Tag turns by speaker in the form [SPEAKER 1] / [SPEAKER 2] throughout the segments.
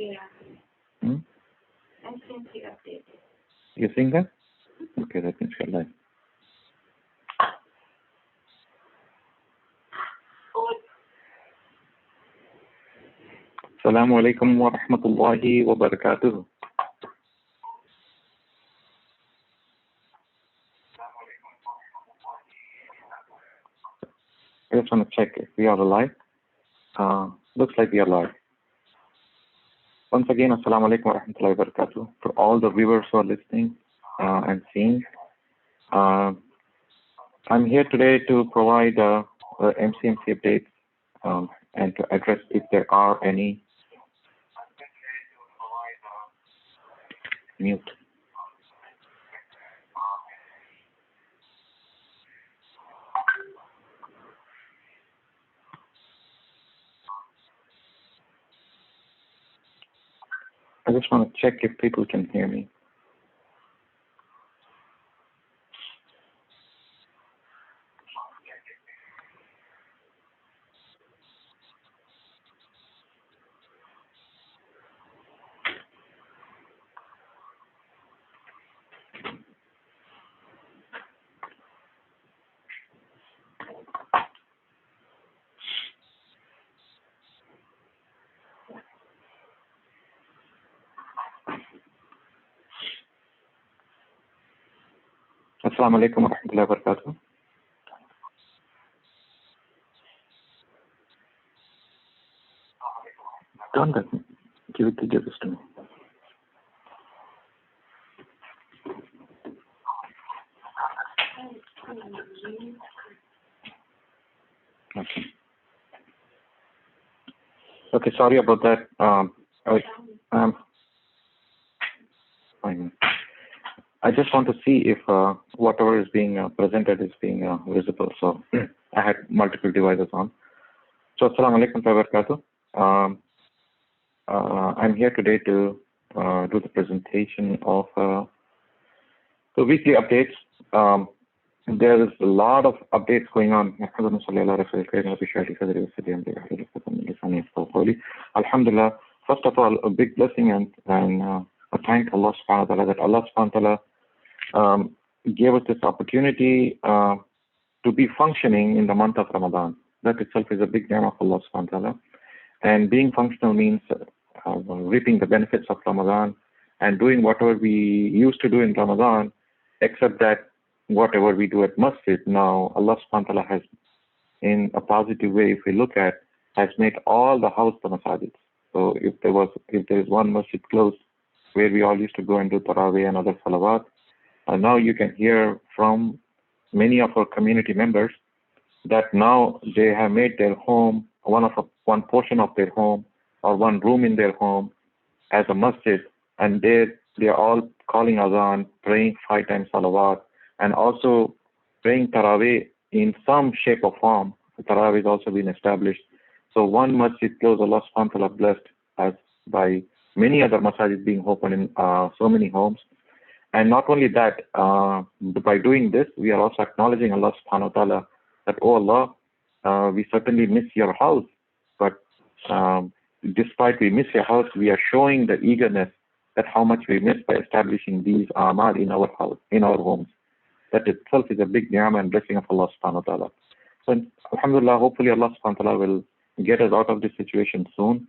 [SPEAKER 1] Yeah.
[SPEAKER 2] Hmm?
[SPEAKER 1] MCMC Updates.
[SPEAKER 2] You seeing that? Okay, that means you're live. Assalamu alaikum wa rahmatullahi wa barakatuh. I just want to check if we are live. Looks like we are live. Once again, Assalamu alaikum wa rahmatullahi wa barakatuh. For all the viewers who are listening and seeing, I'm here today to provide MCMC updates and to address if there are any mute. I just want to check if people can hear me. Assalamu alaikum wa rahmatullahi wa barakatuh. Don't let me. Give this to me. Okay, sorry about that. I just want to see if whatever is being presented is being visible. So I had multiple devices on. So assalamu alaikum wa barakatuh. I'm here today to do the presentation of the weekly updates. There is a lot of updates going on. Alhamdulillah. First of all, a big blessing and a thank Allah subhanahu wa ta'ala that Allah subhanahu wa ta'ala gave us this opportunity to be functioning in the month of Ramadan. That itself is a big name of Allah subhanahu wa ta'ala. And being functional means reaping the benefits of Ramadan and doing whatever we used to do in Ramadan, except that whatever we do at masjid now, Allah subhanahu wa ta'ala has, in a positive way, if we look at, has made all the house the masajid. So if there is one masjid closed where we all used to go and do tarawih and other salawat, now you can hear from many of our community members that now they have made their home one portion of their home or one room in their home as a masjid, and they are all calling azan, praying 5 times salawat, and also praying tarawih in some shape or form. Tarawih has also been established. So one masjid closed, Allah subhanahu wa ta'ala blessed us by many other masajid being opened in so many homes. And not only that, by doing this, we are also acknowledging Allah subhanahu wa ta'ala that, oh Allah, we certainly miss your house, but despite we miss your house, we are showing the eagerness that how much we miss by establishing these amal in our house, in our homes. That itself is a big ni'mah and blessing of Allah subhanahu wa ta'ala. So alhamdulillah, hopefully Allah subhanahu wa ta'ala will get us out of this situation soon.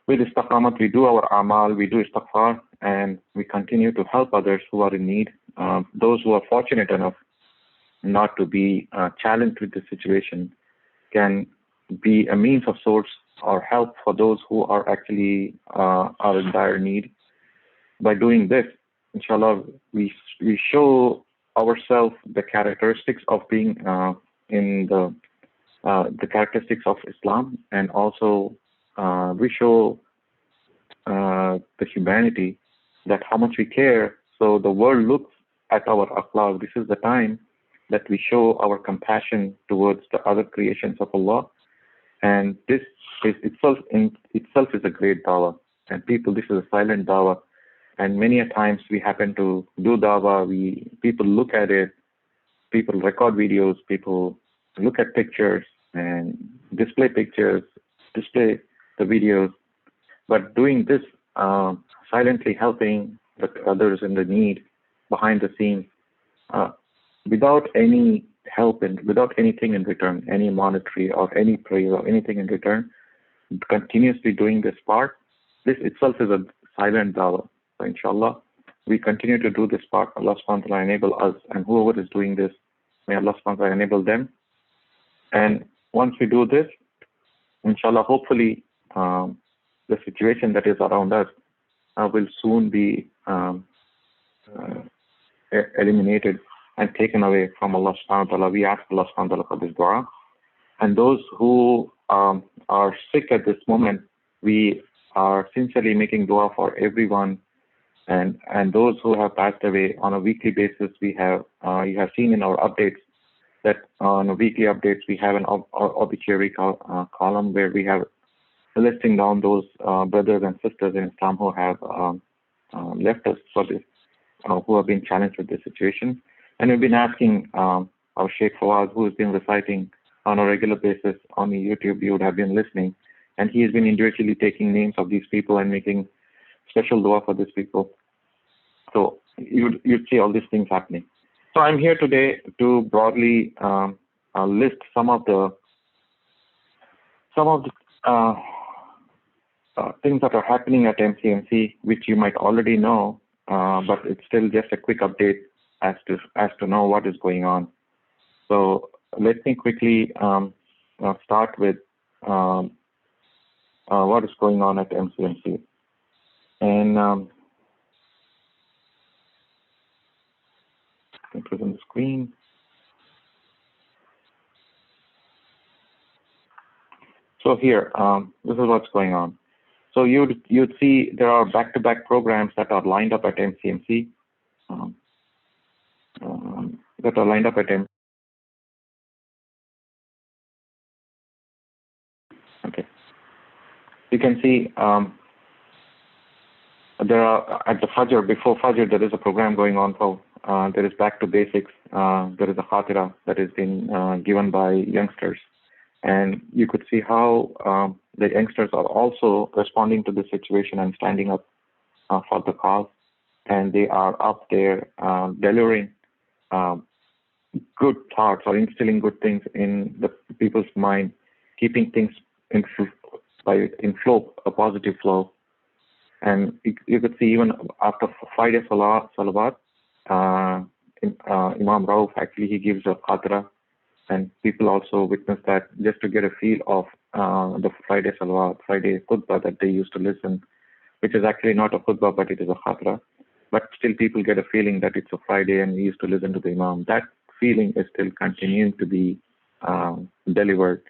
[SPEAKER 2] With istiqamat, we do our amal, we do istighfar, and we continue to help others who are in need. Those who are fortunate enough not to be challenged with the situation can be a means of source or help for those who are actually are in dire need. By doing this, inshallah, we show ourselves the characteristics of being in the characteristics of Islam, and also we show the humanity that how much we care. So the world looks at our akhlaq. This is the time that we show our compassion towards the other creations of Allah, and this is itself is a great dawah. And people, this is a silent dawah. And many a times we happen to do dawah. People look at it, people record videos, people look at pictures and display pictures, display the videos. but doing this, silently helping the others in the need behind the scenes, without any help and without anything in return, any monetary or any praise or anything in return, continuously doing this part, this itself is a silent dawah. So inshallah, we continue to do this part. Allah subhanahu wa ta'ala enable us, and whoever is doing this, may Allah subhanahu wa ta'ala enable them. And once we do this, inshallah, hopefully, the situation that is around us will soon be eliminated and taken away from Allah subhanahu wa ta'ala. We ask Allah subhanahu wa ta'ala for this dua. And those who are sick at this moment, we are sincerely making dua for everyone. And those who have passed away on a weekly basis, we have, you have seen in our updates that on a weekly updates, we have an obituary column where we have listing down those brothers and sisters in Islam who have left us for this, who have been challenged with this situation. And we've been asking our Sheikh Fawaz, who has been reciting on a regular basis on YouTube, you would have been listening, and he has been individually taking names of these people and making special dua for these people. So you'd see all these things happening. So I'm here today to broadly list some of the things that are happening at MCMC, which you might already know, but it's still just a quick update as to know what is going on. So let me quickly start with what is going on at MCMC. And I put on the screen. So here, this is what's going on. So you'd see there are back-to-back programs that are lined up at MCMC. Okay. You can see there are at the Fajr, before Fajr, there is a program going on for, there is Back to Basics. There is a Khatira that is being given by youngsters. And you could see how the youngsters are also responding to the situation and standing up for the cause. And they are up there delivering good thoughts or instilling good things in the people's mind, keeping things in flow, a positive flow. And you could see even after Friday Salawat, Imam Rauf, actually, he gives a Khatira, and people also witness that just to get a feel of the Friday Salawat, Friday khutbah that they used to listen, which is actually not a khutbah, but it is a Khatira. But still people get a feeling that it's a Friday and we used to listen to the Imam. That feeling is still continuing to be delivered.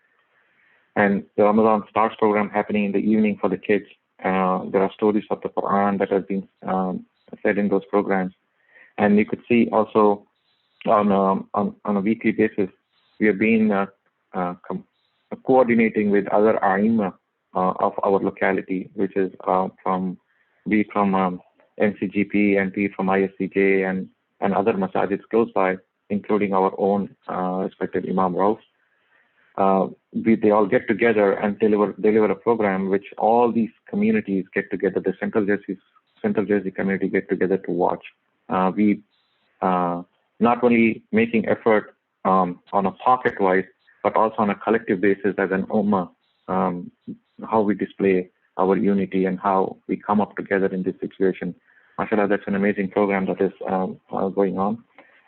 [SPEAKER 2] And the Ramadan Stars program happening in the evening for the kids. There are stories of the Quran that has been said in those programs. And you could see also on a weekly basis, we have been coordinating with other Aima of our locality, which is from MCGP and be from ISCJ and other masajids close by, including our own respected Imam Rauf. They all get together and deliver a program which all these communities get together. The Central Jersey community get together to watch. We not only making effort on a pocket-wise, but also on a collective basis as an ummah, how we display our unity and how we come up together in this situation. MashaAllah, that's an amazing program that is going on.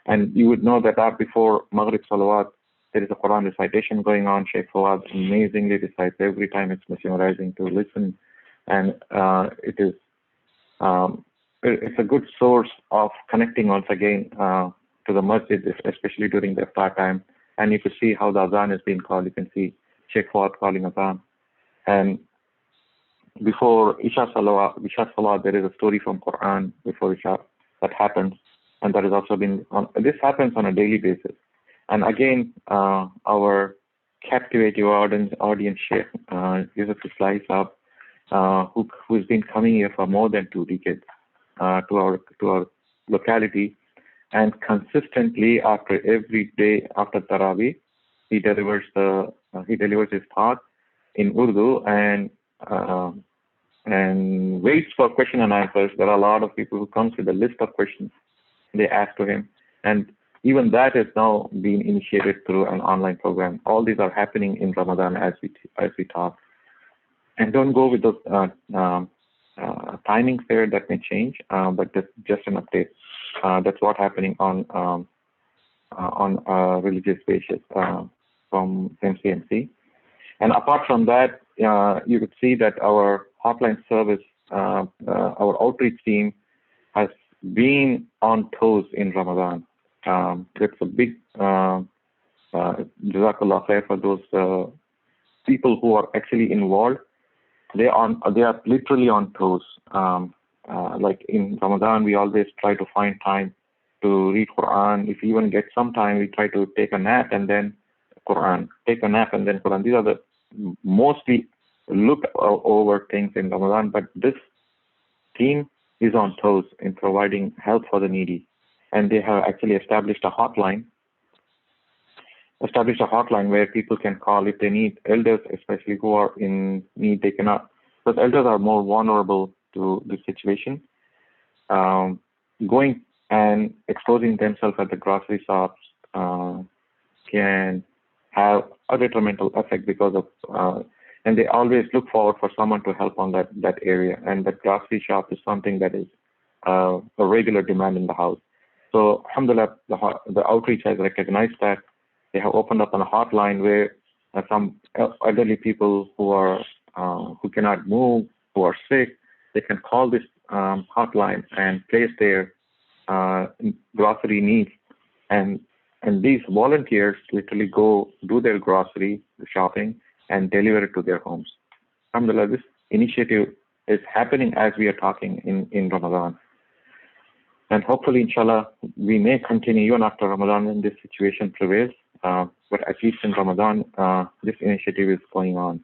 [SPEAKER 2] And you would know that before Maghrib Salawat, there is a Quran recitation going on. Sheikh Fawad amazingly recites every time. It's mesmerizing to listen. And it's a good source of connecting once again to the masjid, especially during the iftar time. And you could see how the azan is being called. You can see Sheikh Fawad calling azan. And before Isha Salawat, there is a story from Quran before Isha that happens. And that has also been, this happens on a daily basis. And again, our captivating audience Sheikh Yusuf Islai Saab, who has been coming here for more than 2 decades to our locality, and consistently after every day after Taraweeh, he delivers his thought in Urdu and and waits for question and answers. There are a lot of people who comes with a list of questions they ask to him, and even that is now being initiated through an online program. All these are happening in Ramadan as we talk. And don't go with those timings there that may change, but just an update. That's what's happening on a religious basis from MCMC. And apart from that, you could see that our hotline service, our outreach team has been on toes in Ramadan. It's a big Jazakallah khair for those people who are actually involved. They are literally on toes. Like in Ramadan, we always try to find time to read Quran. If we even get some time, we try to take a nap and then Quran. Take a nap and then Quran. These are the mostly looked over things in Ramadan, but this team is on toes in providing help for the needy. And they have actually established a hotline where people can call if they need elders, especially who are in need. They cannot, because elders are more vulnerable to the situation. Going and exposing themselves at the grocery shops can have a detrimental effect because of, and they always look forward for someone to help on that area. And the grocery shop is something that is a regular demand in the house. So, alhamdulillah, the outreach has recognized that. They have opened up a hotline where some elderly people who cannot move, who are sick, they can call this hotline and place their grocery needs. And these volunteers literally go do their grocery shopping and deliver it to their homes. Alhamdulillah, this initiative is happening as we are talking in Ramadan. And hopefully, inshallah, we may continue even after Ramadan when this situation prevails. But at least in Ramadan, this initiative is going on.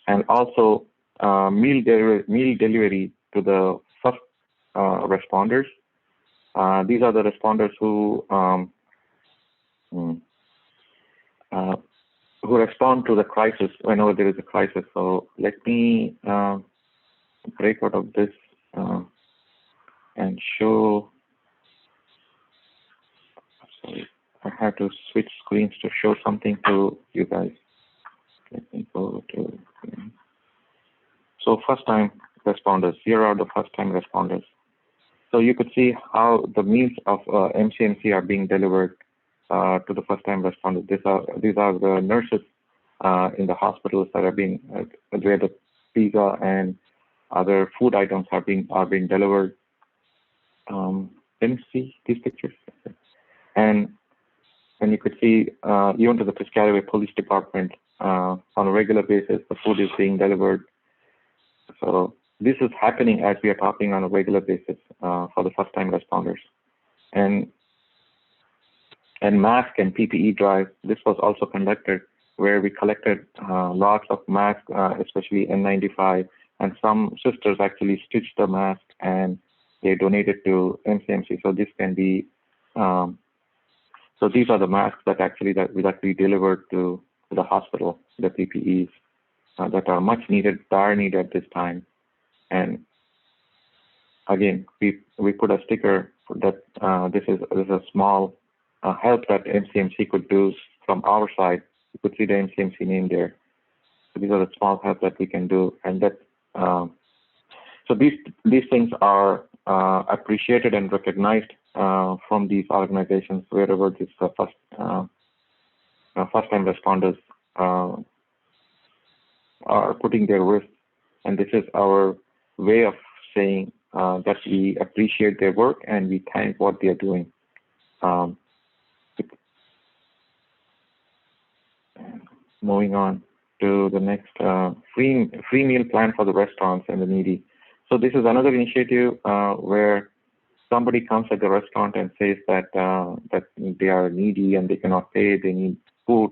[SPEAKER 2] And also, meal delivery to the first responders. These are the responders who respond to the crisis whenever there is a crisis. So let me break out of this and show. Sorry, I have to switch screens to show something to you guys. Let me go to. So first-time responders. Here are the first-time responders. So you could see how the meals of MCMC are being delivered to the first-time responders. These are the nurses in the hospitals that are being where the pizza and other food items are being delivered. Can you see these pictures? And you could see even to the Piscataway Police Department on a regular basis, the food is being delivered. So this is happening as we are talking on a regular basis for the first-time responders. And mask and PPE drive, this was also conducted where we collected lots of masks, especially N95, and some sisters actually stitched the mask and they donated to MCMC. So this can be, so these are the masks that actually that we delivered to the hospital, the PPEs that are much needed, dire need at this time. And again, we put a sticker that this is a small help that MCMC could do from our side. You could see the MCMC name there. So these are the small help that we can do, and that so these things are appreciated and recognized from these organizations wherever these first-time responders are putting their worth, and this is our way of saying that we appreciate their work and we thank what they are doing. Moving on to the next free meal plan for the restaurants and the needy. So this is another initiative where somebody comes at the restaurant and says that that they are needy and they cannot pay, they need food.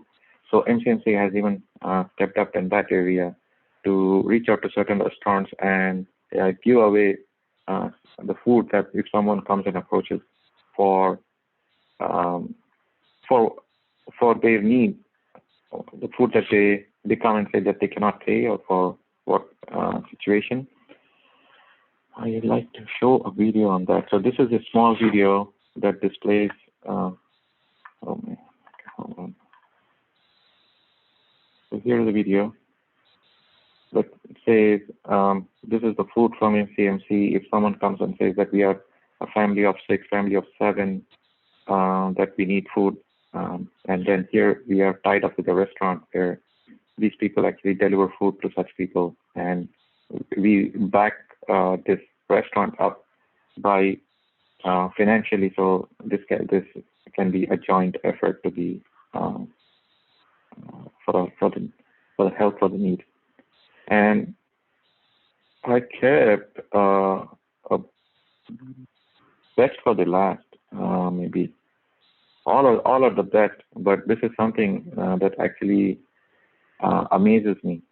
[SPEAKER 2] So MCMC has even stepped up in that area to reach out to certain restaurants and give away the food that if someone comes and approaches for their need, the food that they come and say that they cannot pay or for what situation. I'd like to show a video on that. So this is a small video that displays, oh man, hold on. So here's the video that says, this is the food from MCMC. If someone comes and says that we are a family of 6, family of 7, that we need food, and then here we are tied up with a restaurant where these people actually deliver food to such people, and we back this restaurant up by financially. So this can be a joint effort to be for the help for the need. And I kept a best for the last, maybe all of the best, but this is something that actually amazes me.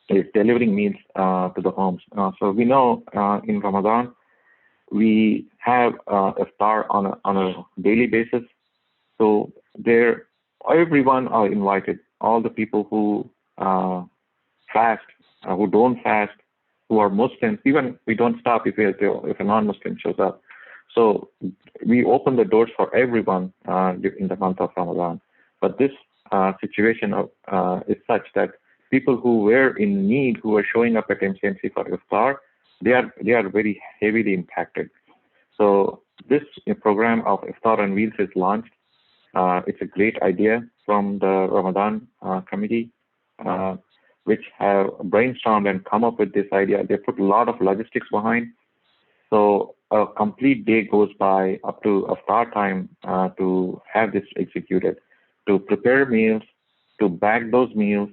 [SPEAKER 2] Is delivering meals to the homes. So we know in Ramadan we have iftar on a daily basis. So there, everyone are invited. All the people who fast, who don't fast, who are Muslims. Even we don't stop if a non-Muslim shows up. So we open the doors for everyone in the month of Ramadan. But this situation is such that people who were in need, who were showing up at MCMC for iftar, they are very heavily impacted. So this program of Iftar on Wheels is launched. It's a great idea from the Ramadan committee, which have brainstormed and come up with this idea. They put a lot of logistics behind. So a complete day goes by up to iftar time to have this executed, to prepare meals, to bag those meals,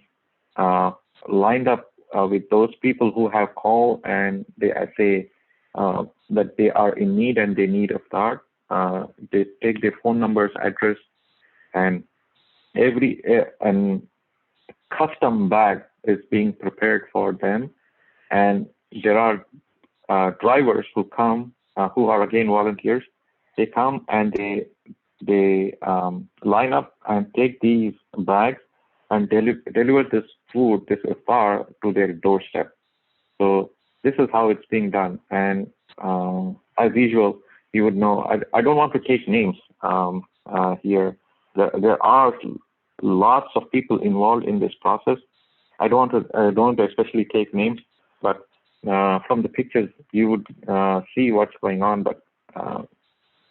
[SPEAKER 2] lined up with those people who have called and they say that they are in need and they need iftar. They take their phone numbers, address, and every and custom bag is being prepared for them. And there are drivers who come, who are again volunteers. They come and they line up and take these bags and deliver this food, this iftar, to their doorstep. So this is how it's being done. And as usual, you would know, I don't want to take names here. There are lots of people involved in this process. I don't want to especially take names, but from the pictures, you would see what's going on. But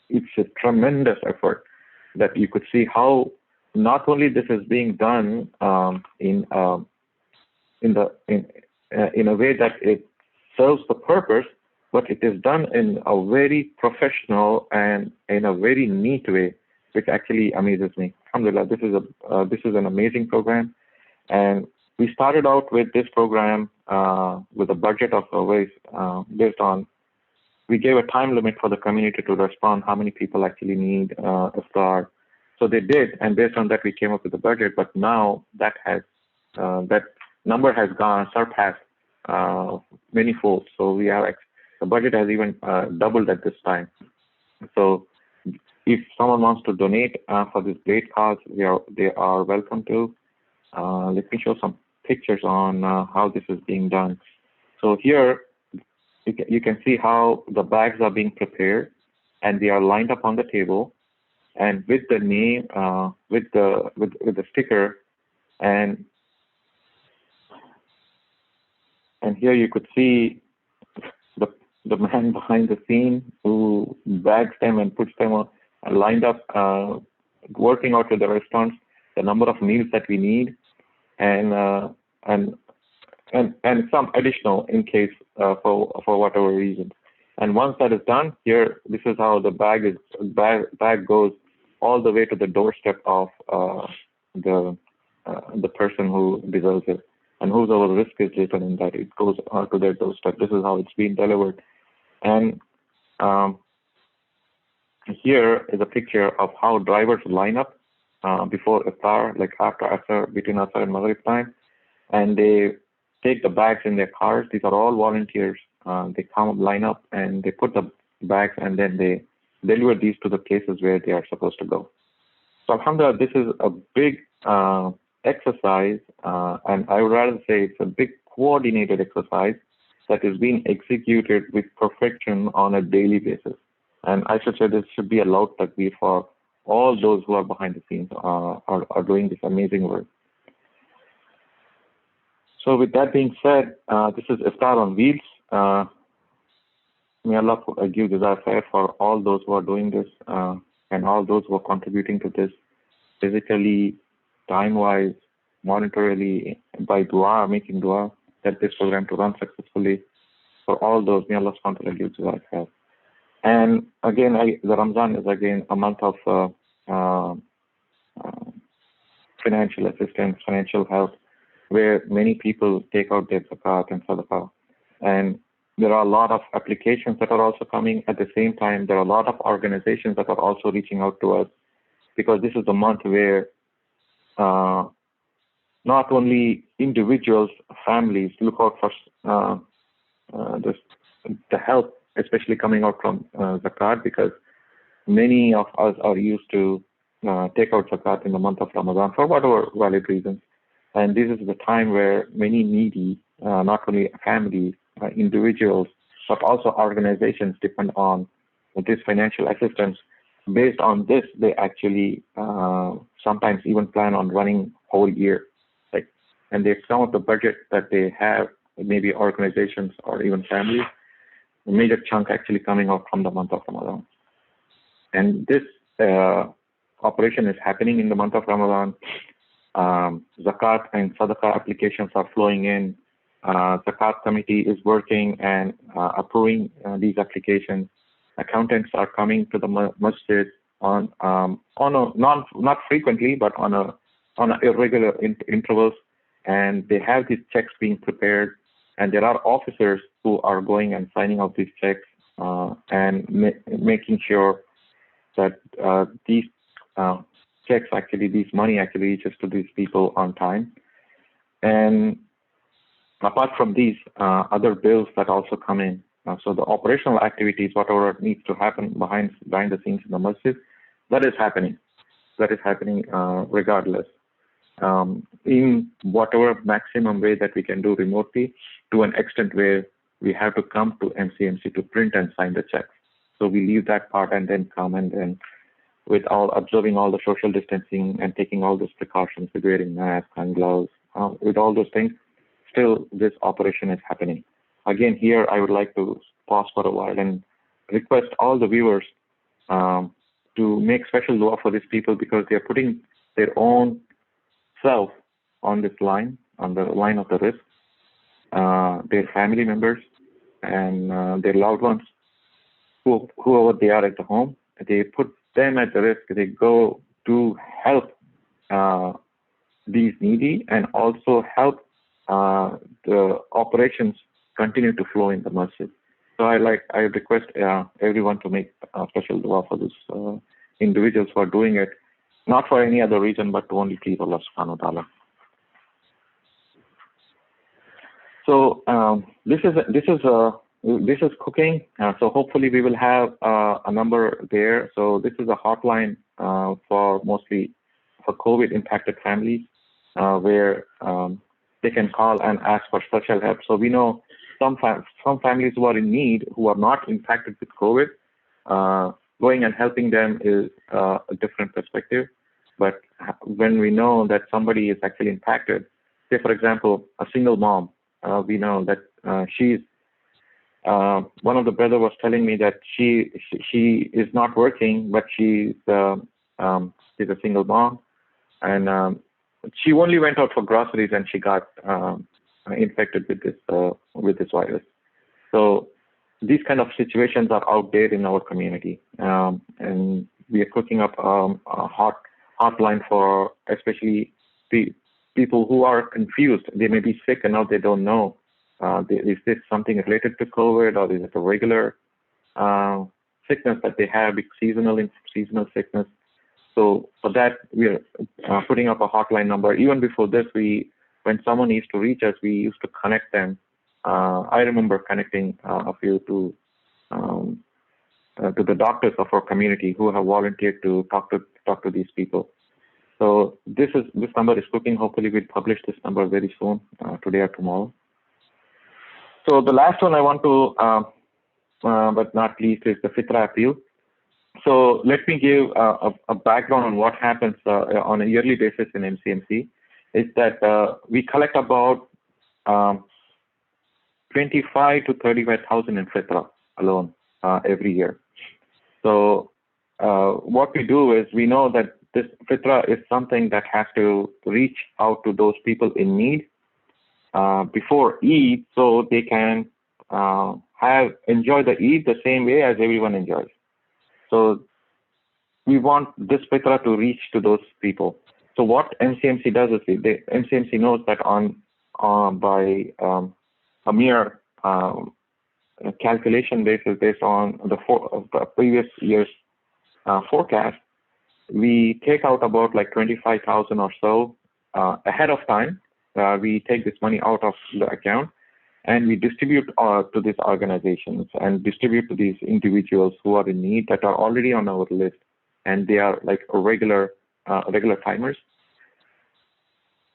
[SPEAKER 2] it's a tremendous effort that you could see how not only this is being done in a way that it serves the purpose, but it is done in a very professional and in a very neat way, which actually amazes me. Alhamdulillah, this is an amazing program, and we started out with this program with a budget of based on, we gave a time limit for the community to respond how many people actually need iftar. So they did, and based on that, we came up with a budget. But now that number has surpassed many folds. So we have the budget has even doubled at this time. So if someone wants to donate for this great cause, they are welcome to. Let me show some pictures on how this is being done. So here you can see how the bags are being prepared, and they are lined up on the table, and with the name, with the sticker, and here you could see the man behind the scene who bags them and puts them on, lined up, working out with the restaurants the number of meals that we need, and some additional in case for whatever reason. And once that is done, here this is how the bag goes all the way to the doorstep of the person who deserves it, and whose our risk is written in that it goes to their doorstep. This is how it's being delivered. And here is a picture of how drivers line up before iftar, like after Asr, between Asr and Maghrib time, and they take the bags in their cars. These are all volunteers. They come, line up, and they put the bags, and then they deliver these to the places where they are supposed to go. So alhamdulillah, this is a big exercise, and I would rather say it's a big coordinated exercise that is being executed with perfection on a daily basis. And I should say this should be a loud takbir for all those who are behind the scenes are doing this amazing work. So with that being said, this is Iftar on Wheels. May Allah give Jazaa Khair for all those who are doing this and all those who are contributing to this physically, time-wise, monetarily, by dua, making dua, that this program to run successfully. For all those, may Allah subhanahu wa ta'ala give Jazaa Khair. And again, the Ramadan is again a month of financial assistance, financial help, where many people take out their zakat and sadaqah. And there are a lot of applications that are also coming. At the same time, there are a lot of organizations that are also reaching out to us, because this is a month where not only individuals, families look out for the help, especially coming out from zakat, because many of us are used to take out zakat in the month of Ramadan for whatever valid reasons. And this is the time where many needy, not only families, individuals, but also organizations depend on this financial assistance. Based on this, they actually sometimes even plan on running whole year. And they some of the budget that they have, maybe organizations or even families, a major chunk actually coming out from the month of Ramadan. And this operation is happening in the month of Ramadan. Zakat and Sadaqah applications are flowing in. Zakat committee is working and approving these applications. Accountants are coming to the masjid on a not frequently, but on a irregular intervals, and they have these checks being prepared. And there are officers who are going and signing out these checks and making sure that these checks this money actually reaches to these people on time. And apart from these, other bills that also come in. So the operational activities, whatever needs to happen behind the scenes in the masjid, that is happening. That is happening regardless. In whatever maximum way that we can do remotely, to an extent where we have to come to MCMC to print and sign the checks. So we leave that part and then come, and then with all observing all the social distancing and taking all those precautions with wearing masks and gloves, with all those things, still this operation is happening. Again, here I would like to pause for a while and request all the viewers to make special dua for these people, because they are putting their own self on this line, on the line of the risk, their family members and their loved ones, whoever they are at the home, they put them at the risk. They go to help these needy and also help the operations continue to flow in the masjid. So I request everyone to make a special dua for this individuals who are doing it, not for any other reason, but to only please Allah subhanahu wa ta'ala. So this is cooking. So hopefully we will have a number there. So this is a hotline for mostly for COVID impacted families, where they can call and ask for special help. So we know some families who are in need, who are not impacted with COVID, going and helping them is a different perspective. But when we know that somebody is actually impacted, say for example, a single mom, we know that she's, one of the brother was telling me that she is not working, but she's a single mom, and she only went out for groceries and she got infected with this virus. So these kind of situations are out there in our community, and we are cooking up a hotline for especially people who are confused. They may be sick and now they don't know. Is this something related to COVID, or is it a regular sickness that they have, seasonal sickness? So for that, we are putting up a hotline number. Even before this, when someone used to reach us, we used to connect them. I remember connecting a few to the doctors of our community who have volunteered to talk to these people. So this number is cooking. Hopefully we'll publish this number very soon, today or tomorrow. So the last one I want to, but not least, is the Fitra appeal. So let me give a background on what happens on a yearly basis in MCMC. Is that we collect about 25 to 35,000 in Fitra alone every year. So what we do is we know that this Fitra is something that has to reach out to those people in need before Eid, so they can enjoy the Eid the same way as everyone enjoys. So we want this Fitra to reach to those people. So what MCMC does is MCMC knows that by a mere calculation basis based on the previous year's forecast, we take out about like 25,000 or so ahead of time. We take this money out of the account and we distribute to these organizations and distribute to these individuals who are in need that are already on our list, and they are like regular timers.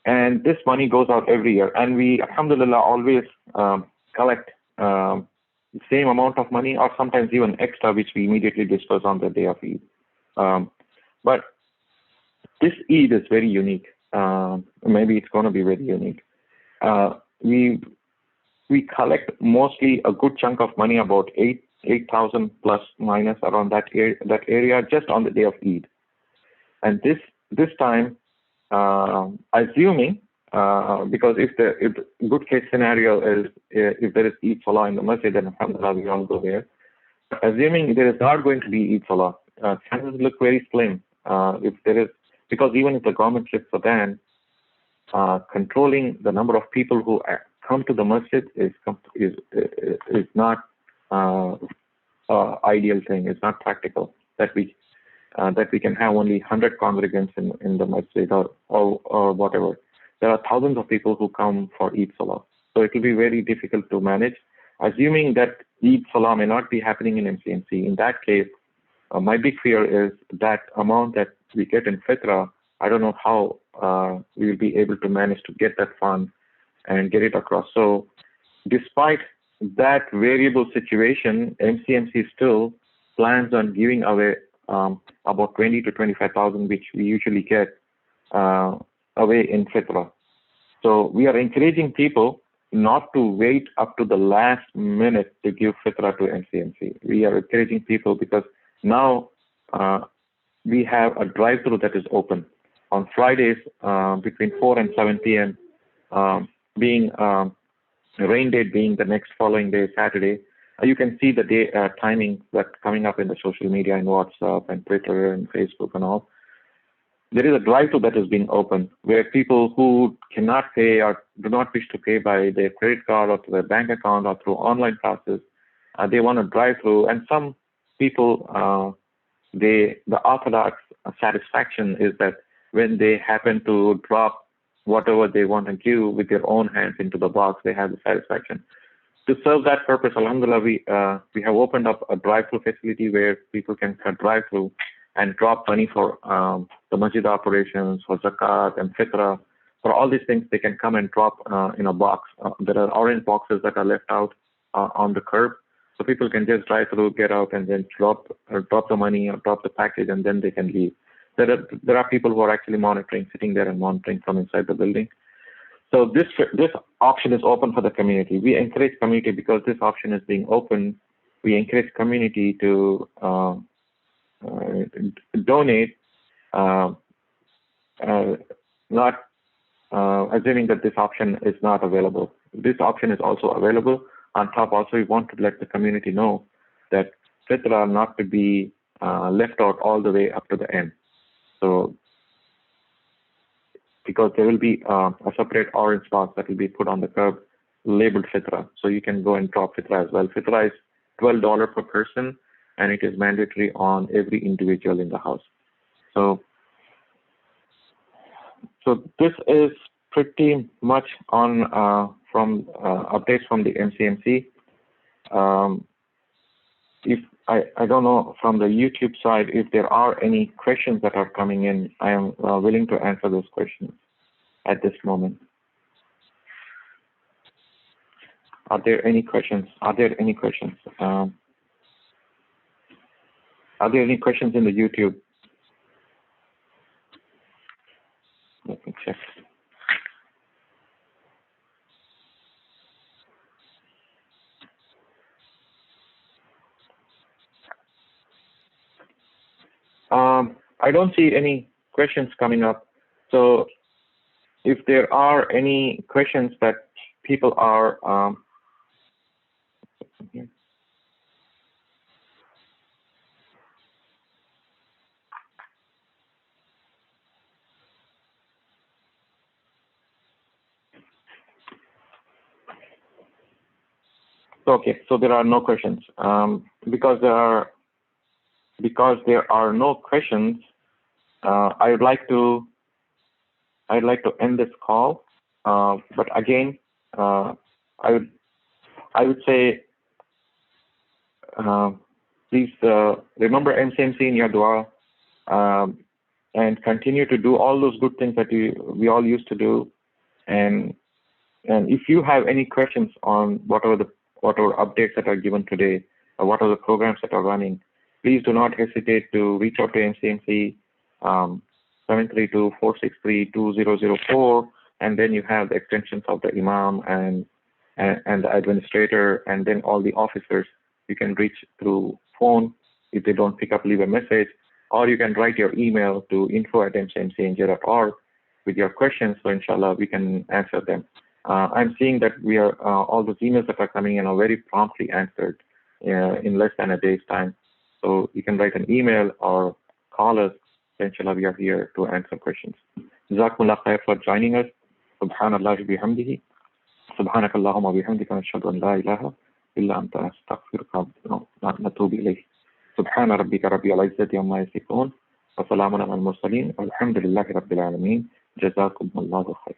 [SPEAKER 2] And this money goes out every year, and we, alhamdulillah, always collect the same amount of money or sometimes even extra, which we immediately disperse on the day of Eid. But this Eid is very unique. Maybe it's going to be very unique. We collect mostly a good chunk of money, about 8,000 plus minus around that area, just on the day of Eid. And this time, assuming because if the good case scenario is if there is Eid Salah in the masjid, then alhamdulillah we all go there. Assuming there is not going to be Eid Salah, chances look very slim. If there is, because even if the government lifts a ban, controlling the number of people who come to the masjid is not ideal thing. It's not practical that we can have only 100 congregants in the masjid or whatever. There are thousands of people who come for Eid Salah, so it will be very difficult to manage. Assuming that Eid Salah may not be happening in MCMC, in that case, my big fear is that amount that we get in Fitra, I don't know how we will be able to manage to get that fund and get it across. So despite that variable situation, MCMC still plans on giving away about 20 to 25,000, which we usually get away in Fitra. So we are encouraging people not to wait up to the last minute to give Fitra to MCMC. We are encouraging people because now we have a drive-through that is open on Fridays between 4 and 7 p.m. Being rain date being the next following day, Saturday. You can see the day timing that coming up in the social media and WhatsApp and Twitter and Facebook and all. There is a drive-through that is being opened where people who cannot pay or do not wish to pay by their credit card or to their bank account or through online classes, they want to drive through. And some people, the orthodox satisfaction is that when they happen to drop whatever they want to give with their own hands into the box, they have the satisfaction. To serve that purpose, alhamdulillah, we have opened up a drive-through facility where people can drive through and drop money for the masjid operations, for zakat and fitra. For all these things, they can come and drop in a box. There are orange boxes that are left out on the curb. So people can just drive through, get out, and then drop the money or drop the package, and then they can leave. There are people who are actually monitoring, sitting there and monitoring from inside the building. So this option is open for the community. We encourage community because this option is being open. We encourage community to donate, not assuming that this option is not available. This option is also available. On top, also, we want to let the community know that fitra not to be left out all the way up to the end. So, because there will be a separate orange box that will be put on the curb labeled fitra. So you can go and drop fitra as well. Fitra is $12 per person, and it is mandatory on every individual in the house. So this is pretty much on from updates from the MCMC. If I don't know from the YouTube side if there are any questions that are coming in. I am willing to answer those questions at this moment. Are there any questions? Are there any questions? Are there any questions in the YouTube? Let me check. I don't see any questions coming up. So if there are any questions that people are okay, so there are no questions. Because there are no questions, I'd like to end this call. But again, I would say, please remember MCMC in your dua, and continue to do all those good things that we all used to do. And if you have any questions on whatever updates that are given today, or what are the programs that are running, please do not hesitate to reach out to MCMC 732-463-2004, and then you have the extensions of the Imam and the administrator, and then all the officers. You can reach through phone. If they don't pick up, leave a message, or you can write your email to info@mcmcindia.org with your questions. So inshallah, we can answer them. I'm seeing that we are all those emails that are coming in are very promptly answered in less than a day's time. So you can write an email or call us. Inshallah, we are here to answer questions. Jazakumullah khair for joining us. Subhanallah bihamdihi. Subhanak Allahumma bihamdika nashhadu an la ilaha illa anta astaghfiruka wa natubu ilayk. Subhana rabbika rabbil izzati amma yasifun. Wa salamun alal mursalin. Alhamdulillahi rabbil alamin. Jazakumullahu khair.